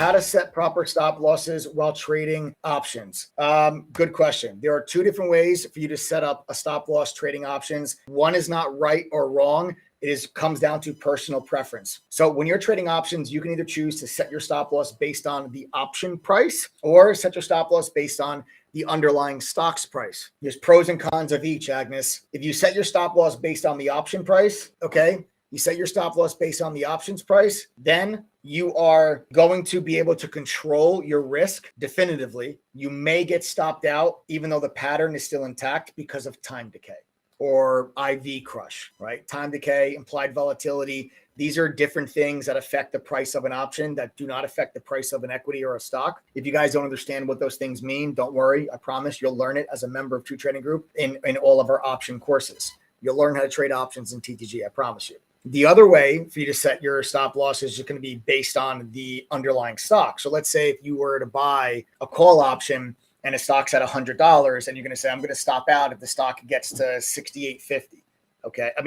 how to set proper stop losses while trading options. Good question. There are two different ways for you to set up a stop loss trading options. One is not right or wrong. Comes down to personal preference. So when you're trading options, you can either choose to set your stop loss based on the option price or set your stop loss based on the underlying stock's price. There's pros and cons of each, Agnes. If you set your stop loss based on the option price, okay, you set your stop loss based on the options price, then you are going to be able to control your risk definitively. You may get stopped out even though the pattern is still intact because of time decay or IV crush, right? Time decay, implied volatility. These are different things that affect the price of an option that do not affect the price of an equity or a stock. If you guys don't understand what those things mean, don't worry. I promise you'll learn it as a member of True Trading Group in all of our option courses. You'll learn how to trade options in TTG, I promise you. The other way for you to set your stop loss is just going to be based on the underlying stock. So let's say if you were to buy a call option and a stock's at $100 and you're going to say, I'm going to stop out if the stock gets to 68.50. Okay. At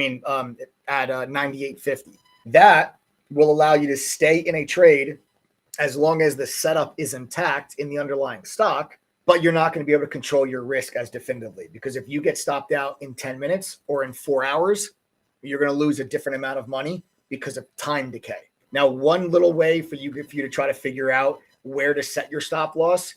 98.50. That will allow you to stay in a trade as long as the setup is intact in the underlying stock, but you're not going to be able to control your risk as definitively, because if you get stopped out in 10 minutes or in 4 hours, you're going to lose a different amount of money because of time decay. Now, one little way for you to try to figure out where to set your stop loss,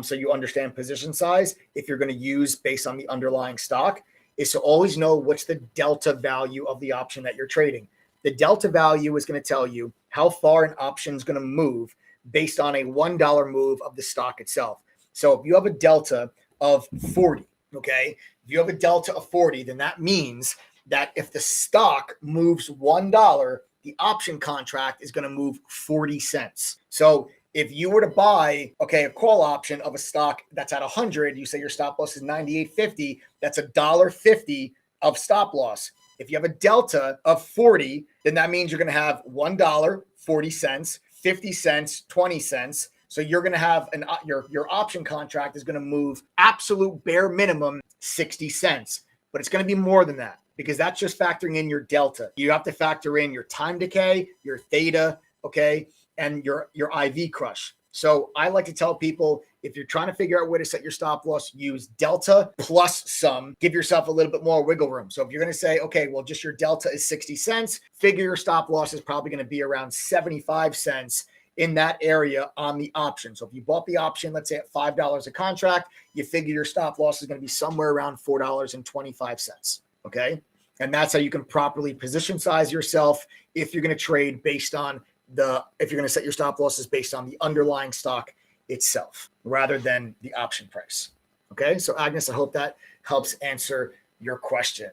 so you understand position size, if you're going to use based on the underlying stock, is to always know what's the delta value of the option that you're trading. The delta value is going to tell you how far an option is going to move based on a $1 move of the stock itself. So if you have a delta of 40, okay, if you have a delta of 40, then that means that if the stock moves $1, the option contract is going to move 40 cents. So if you were to buy, a call option of a stock that's at 100, you say your stop loss is 98.50, that's $1.50 of stop loss. If you have a delta of 40, then that means you're going to have $1, 40 cents, 50 cents, 20 cents. So you're going to have your option contract is going to move absolute bare minimum 60 cents, but it's going to be more than that because that's just factoring in your delta. You have to factor in your time decay, your theta, okay, and your IV crush. So I like to tell people, if you're trying to figure out where to set your stop loss, use delta plus some, give yourself a little bit more wiggle room. So if you're going to say, okay, well, just your delta is 60 cents, figure your stop loss is probably going to be around 75 cents in that area on the option. So if you bought the option, let's say at $5 a contract, you figure your stop loss is going to be somewhere around $4.25. Okay. And that's how you can properly position size yourself if you're going to trade based on if you're going to set your stop losses based on the underlying stock itself rather than the option price. Okay. So Agnes, I hope that helps answer your question.